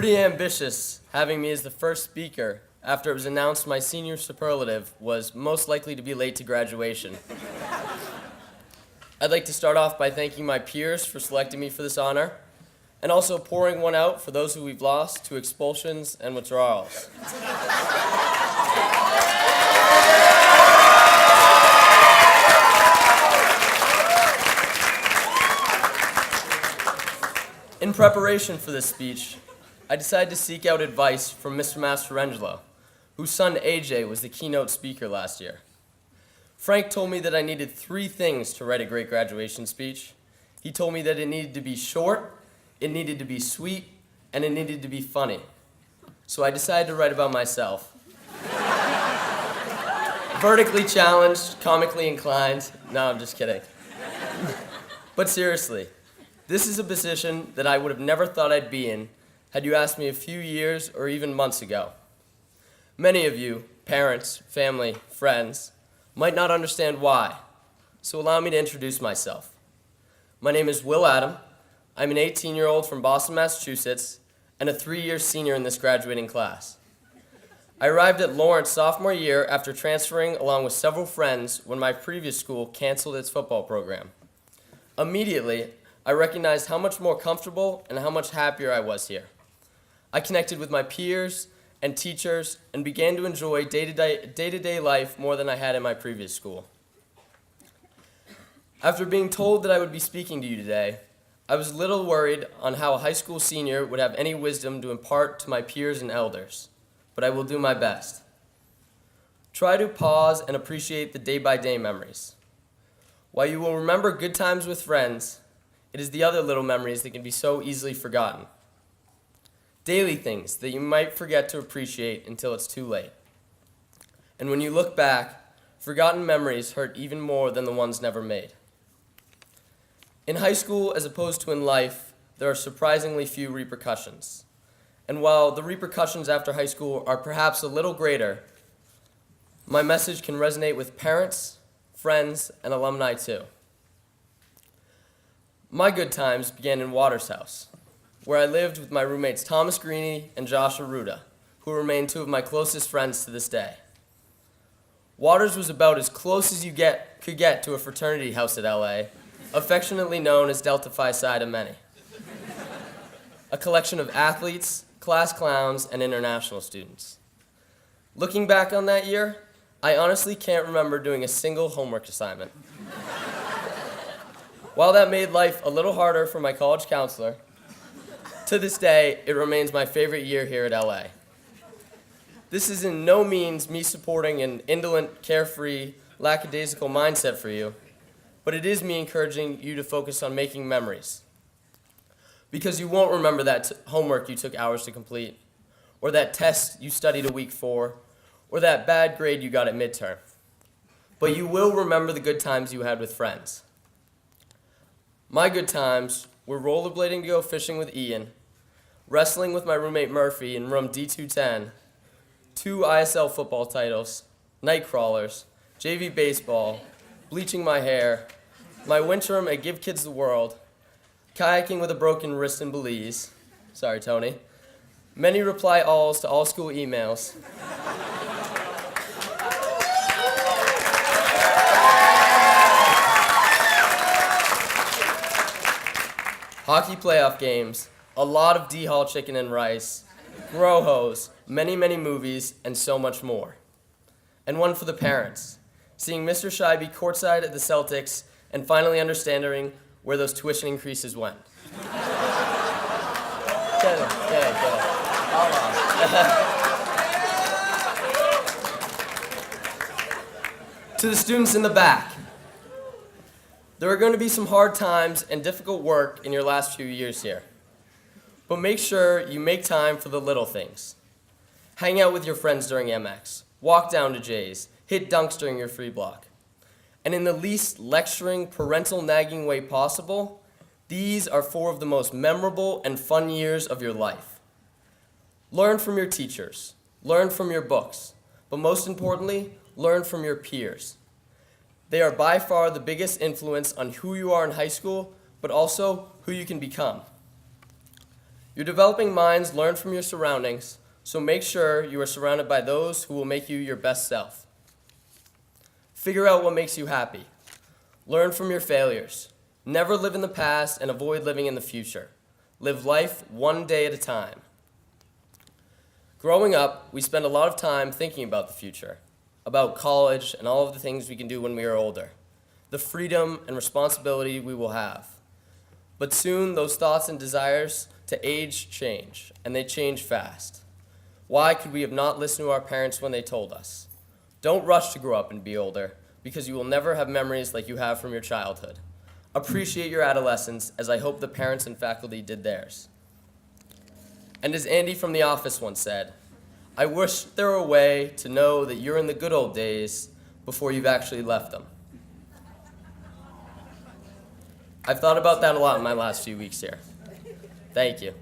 pretty ambitious having me as the first speaker after it was announced my senior superlative was most likely to be late to graduation. I'd like to start off by thanking my peers for selecting me for this honor, and also pouring one out for those who we've lost to expulsions and withdrawals. In preparation for this speech, I decided to seek out advice from Mr. Mastrangelo, whose son AJ was the keynote speaker last year. Frank told me that I needed 3 things to write a great graduation speech. He told me that it needed to be short, it needed to be sweet, and it needed to be funny. So I decided to write about myself. Vertically challenged, comically inclined. No, I'm just kidding. But seriously, this is a position that I would have never thought I'd be in had you asked me a few years or even months ago. Many of you, parents, family, friends, might not understand why, so allow me to introduce myself. My name is Will Adam. I'm an 18-year-old from Boston, Massachusetts, and a 3-year senior in this graduating class. I arrived at Lawrence sophomore year after transferring along with several friends when my previous school canceled its football program. Immediately, I recognized how much more comfortable and how much happier I was here. I connected with my peers and teachers and began to enjoy day-to-day life more than I had in my previous school. After being told that I would be speaking to you today, I was a little worried on how a high school senior would have any wisdom to impart to my peers and elders, but I will do my best. Try to pause and appreciate the day-by-day memories. While you will remember good times with friends, it is the other little memories that can be so easily forgotten. Daily things that you might forget to appreciate until it's too late. And when you look back, forgotten memories hurt even more than the ones never made. In high school, as opposed to in life, there are surprisingly few repercussions. And while the repercussions after high school are perhaps a little greater, my message can resonate with parents, friends, and alumni too. My good times began in Waters House, where I lived with my roommates Thomas Greeny and Josh Arruda, who remain 2 of my closest friends to this day. Waters was about as close as you could get to a fraternity house at LA, affectionately known as Delta Phi Sigma Many. A collection of athletes, class clowns, and international students. Looking back on that year, I honestly can't remember doing a single homework assignment. While that made life a little harder for my college counselor, to this day, it remains my favorite year here at LA. This is in no means me supporting an indolent, carefree, lackadaisical mindset for you, but it is me encouraging you to focus on making memories. Because you won't remember that homework you took hours to complete, or that test you studied a week for, or that bad grade you got at midterm. But you will remember the good times you had with friends. My good times were rollerblading to go fishing with Ian, wrestling with my roommate Murphy in room D210, 2 ISL football titles, night crawlers, JV baseball, bleaching my hair, my winter at Give Kids the World, kayaking with a broken wrist in Belize, sorry Tony, many reply alls to all school emails, hockey playoff games, a lot of D-Hall chicken and rice, grow hose, many, many movies, and so much more. And one for the parents, seeing Mr. Scheibe courtside at the Celtics and finally understanding where those tuition increases went. To the students in the back, there are going to be some hard times and difficult work in your last few years here. But make sure you make time for the little things. Hang out with your friends during MX, walk down to Jay's, hit dunks during your free block. And in the least lecturing, parental nagging way possible, these are 4 of the most memorable and fun years of your life. Learn from your teachers, learn from your books, but most importantly, learn from your peers. They are by far the biggest influence on who you are in high school, but also who you can become. Your developing minds learn from your surroundings, so make sure you are surrounded by those who will make you your best self. Figure out what makes you happy. Learn from your failures. Never live in the past and avoid living in the future. Live life one day at a time. Growing up, we spend a lot of time thinking about the future, about college and all of the things we can do when we are older, the freedom and responsibility we will have. But soon, those thoughts and desires to age change, and they change fast. Why could we have not listened to our parents when they told us? Don't rush to grow up and be older, because you will never have memories like you have from your childhood. Appreciate your adolescence, as I hope the parents and faculty did theirs. And as Andy from The Office once said, I wish there were a way to know that you're in the good old days before you've actually left them. I've thought about that a lot in my last few weeks here. Thank you.